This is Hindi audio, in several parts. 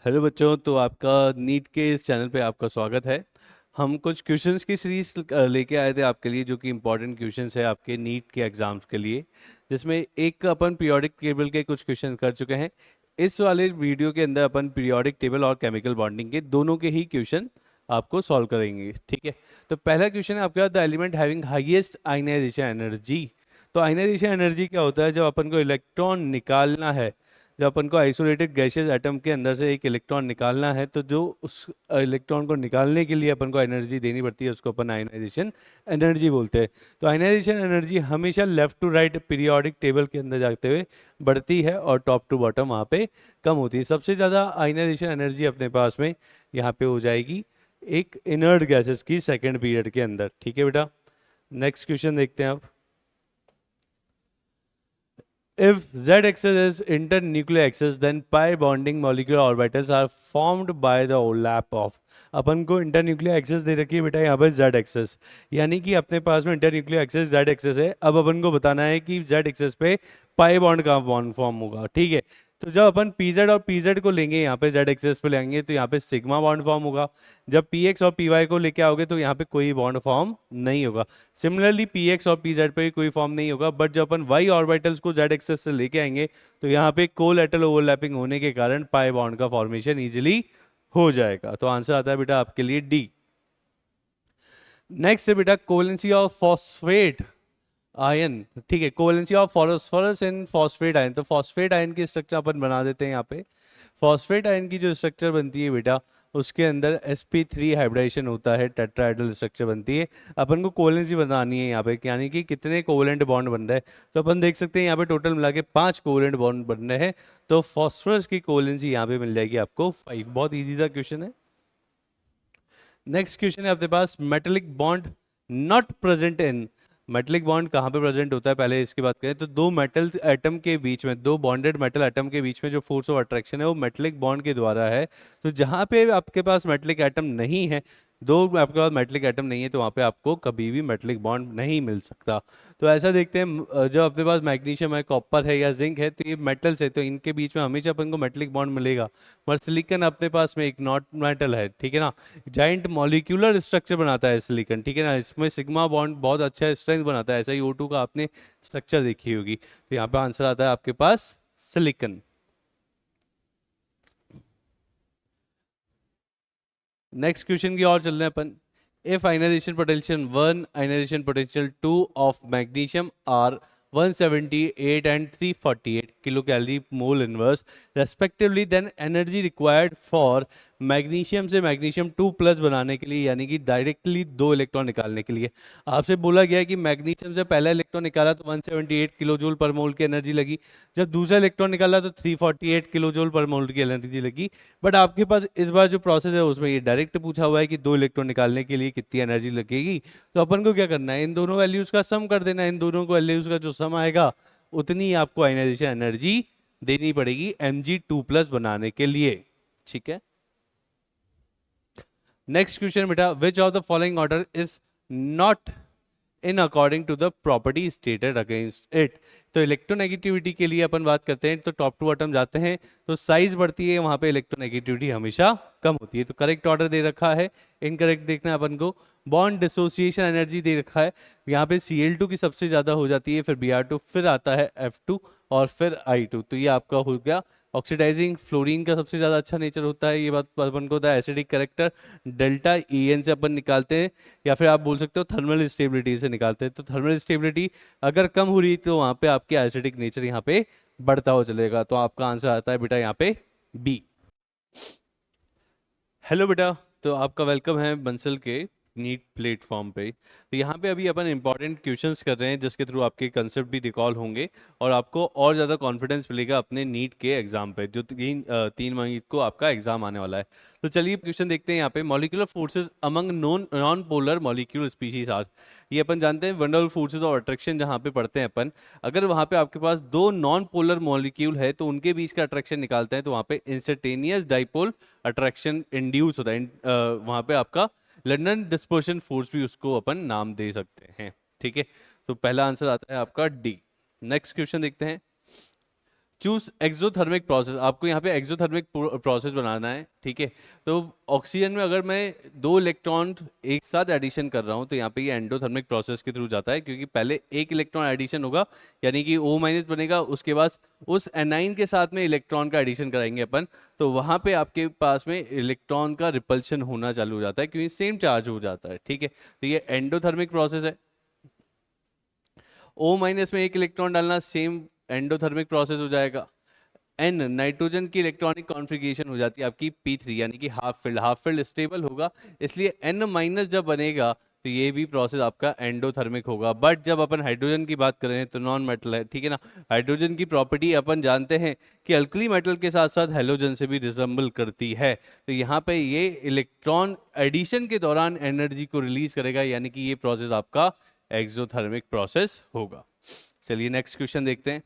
हेलो बच्चों, तो आपका नीट के इस चैनल पे आपका स्वागत है। हम कुछ क्वेश्चंस की सीरीज लेके आए थे आपके लिए, जो कि इम्पोर्टेंट क्वेश्चंस है आपके नीट के एग्जाम्स के लिए, जिसमें एक अपन पीरियोडिक टेबल के कुछ क्वेश्चन कर चुके हैं। इस वाले वीडियो के अंदर अपन पीरियोडिक टेबल और केमिकल बॉन्डिंग के दोनों के ही क्वेश्चन आपको सॉल्व करेंगे, ठीक है। तो पहला क्वेश्चन है आपका, the element having highest ionization energy. तो आयनाइजेशन एनर्जी क्या होता है? जब अपन को इलेक्ट्रॉन निकालना है, जब अपन को आइसोलेटेड गैसियस एटम के अंदर से एक इलेक्ट्रॉन निकालना है, तो जो उस इलेक्ट्रॉन को निकालने के लिए अपन को एनर्जी देनी पड़ती है, उसको अपन आयनाइजेशन एनर्जी बोलते हैं। तो आयनाइजेशन एनर्जी हमेशा left to right periodic table के अंदर जाते हुए बढ़ती है और टॉप टू बॉटम वहाँ पे कम होती है। सबसे ज़्यादा आयनाइजेशन एनर्जी अपने पास में यहाँ पे हो जाएगी एक इनर्ट गैसेस की सेकेंड पीरियड के अंदर, ठीक है बेटा। नेक्स्ट क्वेश्चन देखते हैं आप। If Z axis is internuclear axis, then pi bonding molecular orbitals are formed by the overlap of। अपन को इंटरन्यूक्लियर एक्सेस दे रखी है बेटा यहाँ पर Z एक्सेस, यानी कि अपने पास में इंटरन्यूक्लियर एक्सेस Z एक्सेस है। अब अपन को बताना है कि Z एक्सेस पे पाई बॉन्ड का बॉन्ड फॉर्म होगा, ठीक है। तो जब अपन PZ और PZ को लेंगे यहाँ पे Z एक्सेस पे लेंगे, तो यहाँ पे सिग्मा बॉन्ड फॉर्म होगा। जब PX और PY को लेके आओगे तो यहाँ पे कोई बॉन्ड फॉर्म नहीं होगा। सिमिलरली PX और PZ पे कोई फॉर्म नहीं होगा। बट जब अपन Y ऑर्बिटल्स को Z एक्सेस से लेके आएंगे तो यहाँ पे कोलैटरल ओवरलैपिंग होने के कारण पाई बॉन्ड का फॉर्मेशन इजीली हो जाएगा। तो आंसर आता है बेटा आपके लिए डी। नेक्स्ट है बेटा कोवेलेंसी ऑफ फॉस्फेट आयन, ठीक है। Covalency of phosphorus and phosphate ion. तो फॉस्फेट आयन की स्ट्रक्चर अपन बना देते हैं यहाँ पे। फॉस्फेट आयन की जो स्ट्रक्चर बनती है बेटा, उसके अंदर sp3 हाइब्रिडाइजेशन होता है, टेट्राहेड्रल स्ट्रक्चर बनती है। अपन को कोवेलेंसी बनानी है यहाँ पे, यानी कि कितने कोवेलेंट बॉन्ड बन रहे हैं। तो अपन देख सकते हैं यहाँ पे टोटल मिला के 5 कोवेलेंट बॉन्ड बन रहे हैं। तो फॉस्फोरस की कोवेलेंसी यहाँ पे मिल जाएगी आपको 5। बहुत ईजी सा क्वेश्चन है। नेक्स्ट क्वेश्चन है आपके पास, metallic bond not present in. Metallic bond कहाँ पे प्रेजेंट होता है, पहले इसकी बात करें तो दो मेटल्स एटम के बीच में, दो बॉन्डेड मेटल एटम के बीच में जो फोर्स ऑफ अट्रैक्शन है वो मेटेलिक बॉन्ड के द्वारा है। तो जहाँ पे आपके पास मेटेलिक एटम नहीं है, दो आपके पास मेटेलिक एटम नहीं है, तो वहाँ पे आपको कभी भी मेटेलिक बॉन्ड नहीं मिल सकता। तो ऐसा देखते हैं, जब अपने पास मैग्नीशियम है, कॉपर है या जिंक है, तो ये मेटल्स है, तो इनके बीच में हमेशा अपन को मेटेलिक बॉन्ड मिलेगा। पर सिलिकन अपने पास में एक नॉट मेटल है, ठीक है ना। जाइंट मॉलिक्यूलर स्ट्रक्चर बनाता है सिलिकन, ठीक है ना। इसमें सिग्मा बॉन्ड बहुत अच्छा स्ट्रेंथ बनाता है, ऐसा ही O2 का आपने स्ट्रक्चर देखी होगी। तो यहाँ पे आंसर आता है आपके पास सिलिकन। नेक्स्ट क्वेश्चन की ओर चल रहे हैं अपन। If ionization potential 1, ionization potential 2 of magnesium are 178 and 348 kilo calorie mole inverse respectively, then energy required for magnesium से मैग्नीशियम 2 प्लस बनाने के लिए, यानी कि डायरेक्टली 2 इलेक्ट्रॉन निकालने के लिए। आपसे बोला गया है कि मैग्नीशियम से पहला इलेक्ट्रॉन निकाला तो 178 किलो जूल पर मोल की एनर्जी लगी, जब दूसरा इलेक्ट्रॉन निकाला तो 348 किलो जूल पर मोल की एनर्जी लगी। बट आपके पास इस बार जो प्रोसेस है उसमें ये डायरेक्ट पूछा हुआ है कि 2 इलेक्ट्रॉन निकालने के लिए कितनी एनर्जी लगेगी। तो अपन को क्या करना है, इन दोनों वैल्यूज का सम कर देना है। इन दोनों वैल्यूज का जो सम आएगा उतनी आपको आयनाइजेशन एनर्जी देनी पड़ेगी Mg2+ बनाने के लिए, ठीक है। नेक्स्ट क्वेश्चन बेटा, which of the following order is not in according to the property stated against it. तो इलेक्ट्रोनेगेटिविटी के लिए अपन बात करते हैं तो टॉप टू बॉटम जाते हैं, तो साइज बढ़ती है, वहां पे इलेक्ट्रोनेगेटिविटी हमेशा कम होती है। तो करेक्ट ऑर्डर दे रखा है, इनकरेक्ट देखना है अपन को। बॉन्ड डिसोसिएशन एनर्जी दे रखा है, यहाँ पे Cl2 की सबसे ज्यादा हो जाती है, फिर Br2, फिर आता है F2 और फिर I2। तो ये आपका हो गया। ऑक्सीडाइजिंग फ्लोरीन का सबसे ज्यादा अच्छा नेचर होता है, ये बात अपन को होता है। एसिडिक करेक्टर डेल्टा En से अपन निकालते हैं, या फिर आप बोल सकते हो थर्मल स्टेबिलिटी से निकालते हैं। तो थर्मल स्टेबिलिटी अगर कम हो रही तो वहां पे आपके एसिडिक नेचर यहाँ पे बढ़ता हो चलेगा। तो आपका आंसर आता है बेटा यहाँ पे बी। हेलो बेटा, तो आपका वेलकम है बंसल के नीट प्लेटफॉर्म पे। तो यहाँ पे अभी अपन इंपॉर्टेंट क्वेश्चंस कर रहे हैं, जिसके थ्रू आपके कंसेप्ट भी रिकॉल होंगे और आपको और ज़्यादा कॉन्फिडेंस मिलेगा अपने नीट के एग्जाम पे, जो 3 मई को आपका एग्जाम आने वाला है। तो चलिए क्वेश्चन देखते हैं यहाँ पे। Molecular forces among non polar molecule species are. ये अपन जानते हैं वंडरफुल फोर्सेज ऑफ अट्रैक्शन जहाँ पे पढ़ते हैं अपन। अगर वहाँ पे आपके पास 2 नॉन पोलर मॉलिक्यूल है तो उनके बीच का अट्रैक्शन निकालते हैं, तो वहाँ पे इंस्टेंटेनियस डाइपोल अट्रैक्शन इंड्यूस होता है। वहाँ पे आपका लंदन डिस्पर्शन फोर्स भी उसको अपन नाम दे सकते हैं, ठीक है। तो पहला आंसर आता है आपका डी। नेक्स्ट क्वेश्चन देखते हैं। चूज एक्सोथर्मिक प्रोसेस, आपको यहाँ पे एक्सोथर्मिक प्रोसेस बनाना है, ठीक है। तो ऑक्सीजन में अगर मैं दो इलेक्ट्रॉन एक साथ एडिशन कर रहा हूँ तो यहाँ पे ये एंडोथर्मिक प्रोसेस के थ्रू जाता है, क्योंकि पहले एक इलेक्ट्रॉन एडिशन होगा यानी कि O माइनस बनेगा, उसके बाद उस एनाइन के साथ में इलेक्ट्रॉन का एडिशन कराएंगे अपन, तो वहाँ पे आपके पास में इलेक्ट्रॉन का रिपल्शन होना चालू हो जाता है क्योंकि सेम चार्ज हो जाता है, ठीक है। तो ये एंडोथर्मिक प्रोसेस है। O माइनस में एक इलेक्ट्रॉन डालना सेम एंडोथर्मिक प्रोसेस हो जाएगा। एन नाइट्रोजन की इलेक्ट्रॉनिक कॉन्फ़िगरेशन हो जाती है आपकी P3 यानी कि हाफ फिल्ड स्टेबल होगा, इसलिए N माइनस जब बनेगा तो ये भी प्रोसेस आपका एंडोथर्मिक होगा। बट जब अपन हाइड्रोजन की बात करें तो नॉन मेटल है, ठीक है ना। हाइड्रोजन की प्रॉपर्टी अपन जानते हैं कि अल्कली मेटल के साथ साथ हेलोजन से भी रिजेंबल करती है, तो यहाँ पे ये इलेक्ट्रॉन एडिशन के दौरान एनर्जी को रिलीज करेगा, यानी कि ये प्रोसेस आपका एक्सोथर्मिक प्रोसेस होगा। चलिए नेक्स्ट क्वेश्चन देखते हैं।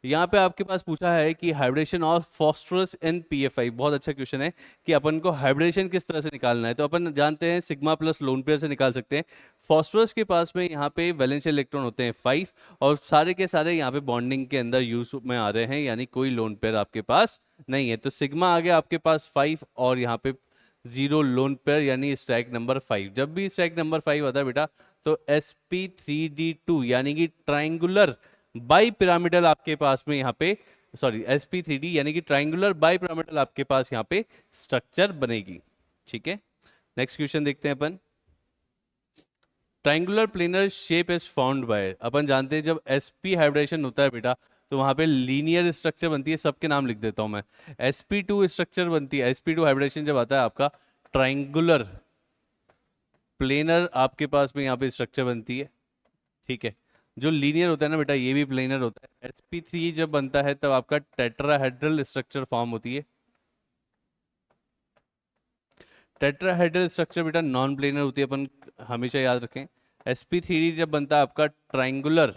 यहाँ पे आपके पास पूछा है कि hybridization of phosphorus in PFI, बहुत अच्छा क्वेश्चन है कि अपन को हाइब्रिडेशन किस तरह से निकालना है। तो अपन जानते हैं सिग्मा प्लस लोन पेयर से निकाल सकते हैं। फॉस्फोरस के पास में यहाँ पे वैलेंशियल इलेक्ट्रॉन होते हैं 5 और सारे के सारे यहाँ पे बॉन्डिंग के अंदर यूज में आ रहे हैं, यानी कोई लोन पेयर आपके पास नहीं है। तो सिग्मा आ गया आपके पास 5 और यहाँ पे 0 लोन पेयर यानी स्ट्राइक नंबर 5। जब भी स्ट्राइक नंबर 5 आता है बेटा तो sp3d2 यानी कि ट्राइंगुलर बाई पिरामिडल आपके पास में यहाँ पे, सॉरी sp3d यानी कि ट्राइंगुलर बाई पिरामिडल आपके पास यहाँ पे स्ट्रक्चर बनेगी, ठीक है। नेक्स्ट क्वेश्चन देखते हैं अपन। Triangular planar shape is found by, अपन जानते हैं जब sp हाइब्रिडेशन होता है बेटा तो वहां पे लीनियर स्ट्रक्चर बनती है, सबके नाम लिख देता हूं मैं। sp2 स्ट्रक्चर बनती है, sp2 हाइब्रिडेशन जब आता है आपका ट्राइंगुलर प्लेनर आपके पास में यहाँ पे स्ट्रक्चर बनती है, ठीक है। जो लीनियर होता है ना बेटा ये भी प्लेनर होता है। sp3 जब बनता है तब आपका टेट्राहेड्रल स्ट्रक्चर फॉर्म होती है। टेट्राहेड्रल स्ट्रक्चर बेटा नॉन प्लेनर होती है, अपन हमेशा याद रखें। sp3 जब बनता है आपका ट्राइंगुलर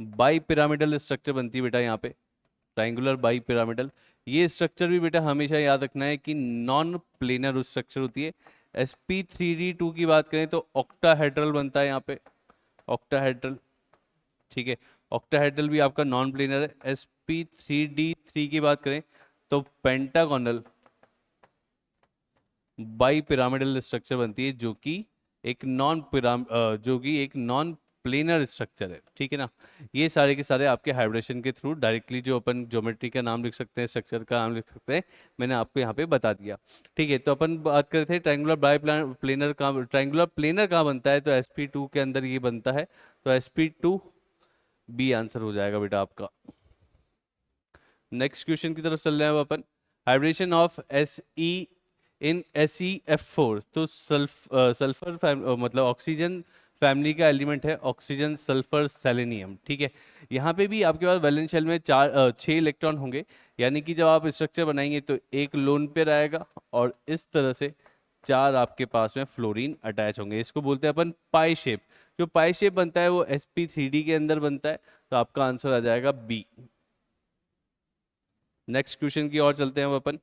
बाई पिरामिडल स्ट्रक्चर बनती है बेटा यहाँ पे, ट्राइंगुलर बाई पिरामिडल। ये स्ट्रक्चर भी बेटा हमेशा याद रखना है कि नॉन प्लेनर स्ट्रक्चर होती है। sp3d2 की बात करें तो ऑक्टाहेड्रल बनता है यहाँ पे, ऑक्टाहेड्रल, ठीक है। ऑक्टाहेड्रल भी आपका नॉन प्लेनर है। sp3d3 की बात करें तो पेंटागोनल बाई पिरामिडल स्ट्रक्चर बनती है जो कि एक नॉन प्लेनर स्ट्रक्चर है, ठीक है ना। ये सारे के सारे आपके हाइब्रिडेशन के थ्रू डायरेक्टली जो अपन ज्योमेट्री का नाम लिख सकते हैं, स्ट्रक्चर का नाम लिख सकते हैं, मैंने आपको यहाँ पे बता दिया, ठीक है। तो अपन बात कर रहे थे ट्राइंगुलर बाई प्लेनर का, ट्राइंगुलर प्लेनर कहाँ बनता है, तो sp2 के अंदर ये बनता है, तो sp2 बी आंसर हो जाएगा बेटा आपका। नेक्स्ट क्वेश्चन की तरफ चल रहे हैं अपन। Hybridization of Se in SeF4, तो सल्फर मतलब ऑक्सीजन फैमिली का एलिमेंट है, ऑक्सीजन सल्फर सेलेनियम, ठीक है। यहाँ पे भी आपके पास वैलेंस शेल में 6 इलेक्ट्रॉन होंगे, यानी कि जब आप स्ट्रक्चर बनाएंगे तो एक लोन पेयर आएगा और इस तरह से 4 आपके पास में फ्लोरीन अटैच होंगे। इसको बोलते हैं अपन पाई शेप। जो पाई शेप बनता है वो sp3d के अंदर बनता है, तो आपका आंसर आ जाएगा बी। नेक्स्ट क्वेश्चन की ओर चलते हैं अपन।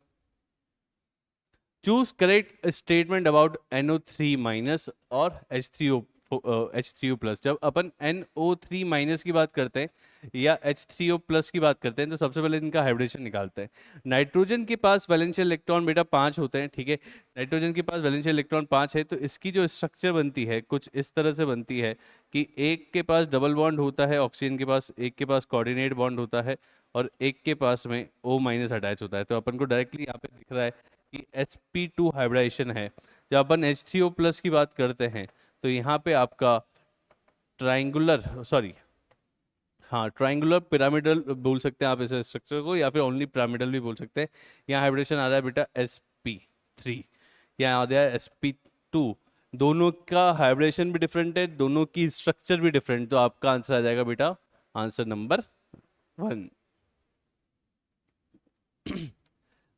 Choose correct statement about NO3 minus और H3O प्लस। जब अपन NO3 माइनस की बात करते हैं या H3O प्लस की बात करते हैं तो सबसे पहले इनका हाइब्रिडेशन निकालते हैं। नाइट्रोजन के पास वैलेंशियल इलेक्ट्रॉन बेटा 5 होते हैं, ठीक है। नाइट्रोजन के पास वैलेंशियल इलेक्ट्रॉन 5 है, तो इसकी जो स्ट्रक्चर बनती है कुछ इस तरह से बनती है कि एक के पास डबल बॉन्ड होता है ऑक्सीजन के पास, एक के पास कोऑर्डिनेट बॉन्ड होता है और एक के पास में O माइनस अटैच होता है। तो अपन को डायरेक्टली यहाँ पे दिख रहा है कि sp2 हाइब्रिडेशन है। जब अपन H3O प्लस की बात करते हैं तो यहाँ पे आपका ट्राइंगुलर पिरामिडल बोल सकते हैं आप इस स्ट्रक्चर को, या फिर ओनली पिरामिडल भी बोल सकते हैं। यहाँ हाइब्रिडेशन आ रहा है बेटा sp3, यहाँ आ रहा है sp2। दोनों का हाइब्रिडेशन भी डिफरेंट है, दोनों की स्ट्रक्चर भी डिफरेंट, तो आपका आंसर आ जाएगा बेटा आंसर नंबर 1।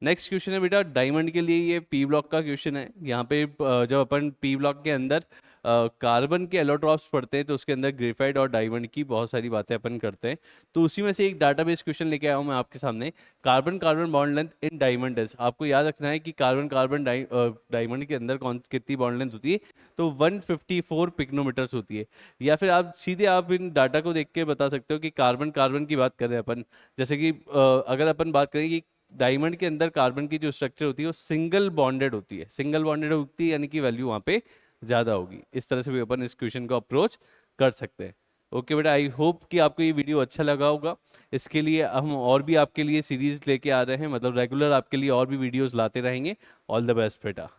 नेक्स्ट क्वेश्चन है बेटा डायमंड के लिए, ये पी ब्लॉक का क्वेश्चन है। यहाँ पे जब अपन पी ब्लॉक के अंदर कार्बन के एलोट्रॉप्स पढ़ते हैं तो उसके अंदर ग्रेफाइट और डायमंड की बहुत सारी बातें अपन करते हैं। तो उसी में से एक डाटाबेस क्वेश्चन लेके आया हूँ मैं आपके सामने। Carbon carbon bond length in diamond is, आपको याद रखना है कि कार्बन कार्बन डायमंड के अंदर कौन कितनी बॉन्ड लेंथ होती है, तो 154 पिकोनोमीटर्स होती है। या फिर आप सीधे आप इन डाटा को देख के बता सकते हो कि कार्बन कार्बन की बात कर रहे हैं अपन, जैसे कि अगर अपन बात करें कि डायमंड के अंदर कार्बन की जो स्ट्रक्चर होती है वो सिंगल बॉन्डेड होती है, सिंगल बॉन्डेड होती है यानी कि वैल्यू वहाँ पे ज़्यादा होगी। इस तरह से भी अपन इस क्वेश्चन को अप्रोच कर सकते हैं। ओके बेटा, आई होप कि आपको ये वीडियो अच्छा लगा होगा। इसके लिए हम और भी आपके लिए सीरीज लेके आ रहे हैं, मतलब रेगुलर आपके लिए और भी वीडियोस लाते रहेंगे। ऑल द बेस्ट बेटा।